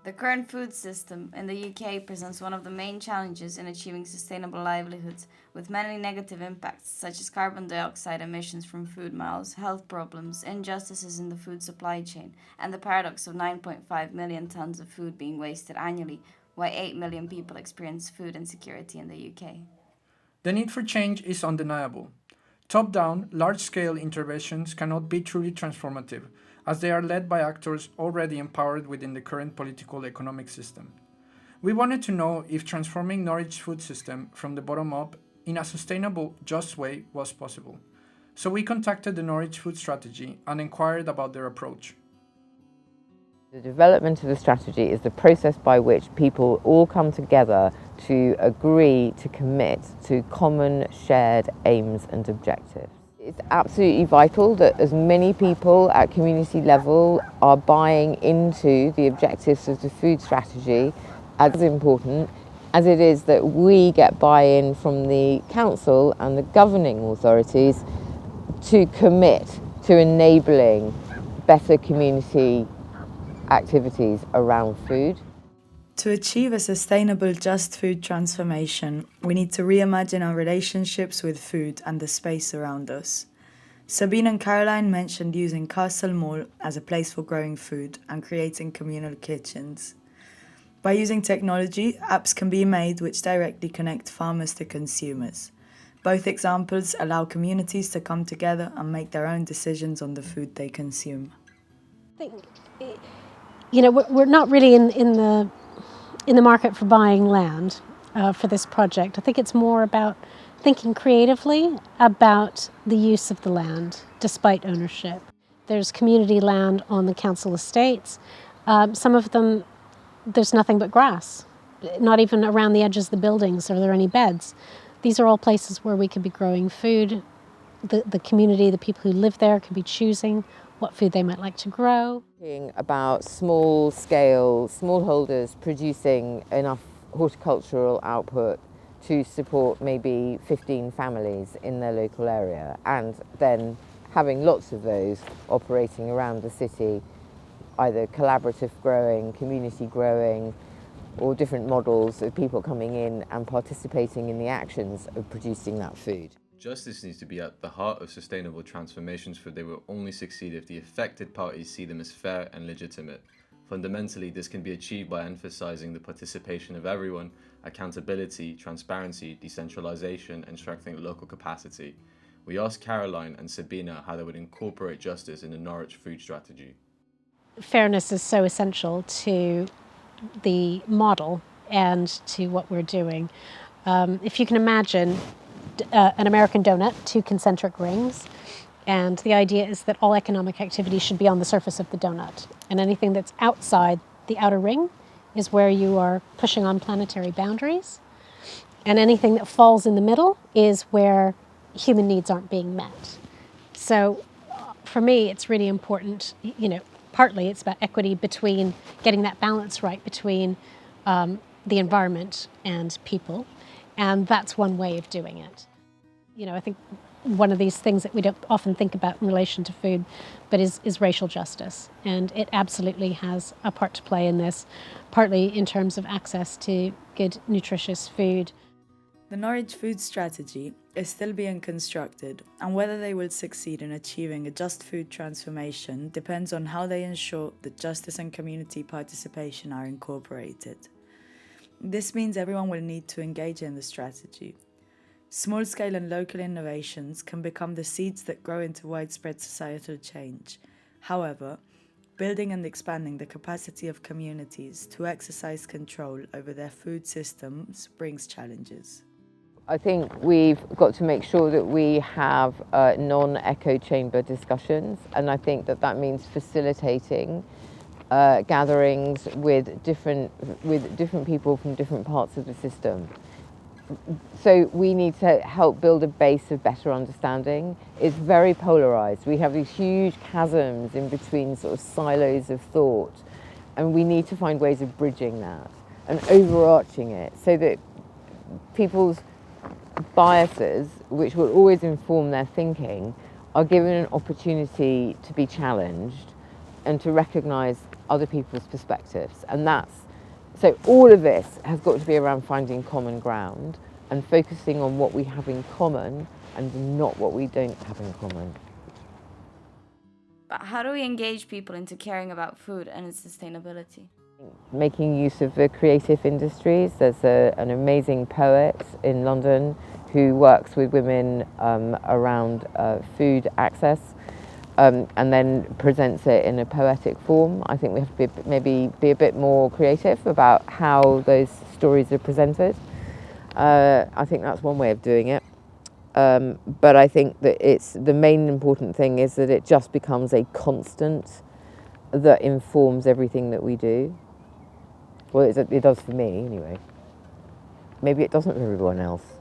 The current food system in the UK presents one of the main challenges in achieving sustainable livelihoods, with many negative impacts, such as carbon dioxide emissions from food miles, health problems, injustices in the food supply chain, and the paradox of 9.5 million tons of food being wasted annually, while 8 million people experience food insecurity in the UK. The need for change is undeniable. Top-down, large-scale interventions cannot be truly transformative, as they are led by actors already empowered within the current political economic system. We wanted to know if transforming Norwich's food system from the bottom up in a sustainable, just way was possible. So we contacted the Norwich Food Strategy and inquired about their approach. The development of the strategy is the process by which people all come together to agree to commit to common shared aims and objectives. It's absolutely vital that as many people at community level are buying into the objectives of the food strategy, as important as it is that we get buy-in from the council and the governing authorities to commit to enabling better community activities around food. To achieve a sustainable just food transformation, we need to reimagine our relationships with food and the space around us. Sabine and Caroline mentioned using Castle Mall as a place for growing food and creating communal kitchens. By using technology, apps can be made which directly connect farmers to consumers. Both examples allow communities to come together and make their own decisions on the food they consume. I think, we're not really in the market for buying land for this project. I think it's more about thinking creatively about the use of the land, despite ownership. There's community land on the council estates. Some of them, there's nothing but grass. Not even around the edges of the buildings are there any beds. These are all places where we could be growing food. The community, the people who live there, could be choosing what food they might like to grow. About small-scale smallholders producing enough horticultural output to support maybe 15 families in their local area, and then having lots of those operating around the city, either collaborative growing, community growing, or different models of people coming in and participating in the actions of producing that food. Justice needs to be at the heart of sustainable transformations, for they will only succeed if the affected parties see them as fair and legitimate. Fundamentally, this can be achieved by emphasizing the participation of everyone, accountability, transparency, decentralization, and strengthening local capacity. We asked Caroline and Sabina how they would incorporate justice in the Norwich food strategy. Fairness is so essential to the model and to what we're doing. If you can imagine an American donut, two concentric rings, and the idea is that all economic activity should be on the surface of the donut, and anything that's outside the outer ring is where you are pushing on planetary boundaries, and anything that falls in the middle is where human needs aren't being met. So for me, it's really important, partly it's about equity between getting that balance right between the environment and people, and that's one way of doing it. I think one of these things that we don't often think about in relation to food, but is racial justice. And it absolutely has a part to play in this, partly in terms of access to good, nutritious food. The Norwich food strategy is still being constructed, and whether they will succeed in achieving a just food transformation depends on how they ensure that justice and community participation are incorporated. This means everyone will need to engage in the strategy. Small-scale and local innovations can become the seeds that grow into widespread societal change. However, building and expanding the capacity of communities to exercise control over their food systems brings challenges. I think we've got to make sure that we have non-echo chamber discussions, and I think that means facilitating gatherings with different people from different parts of the system. So we need to help build a base of better understanding. It's very polarized. We have these huge chasms in between sort of silos of thought, and we need to find ways of bridging that and overarching it so that people's biases, which will always inform their thinking, are given an opportunity to be challenged and to recognize other people's perspectives. And so all of this has got to be around finding common ground and focusing on what we have in common and not what we don't have in common. But how do we engage people into caring about food and its sustainability? Making use of the creative industries. There's an amazing poet in London who works with women around food access and then presents it in a poetic form. I think we have to maybe be a bit more creative about how those stories are presented. I think that's one way of doing it. But I think that the main important thing is that it just becomes a constant that informs everything that we do. Well, it does for me anyway. Maybe it doesn't for everyone else.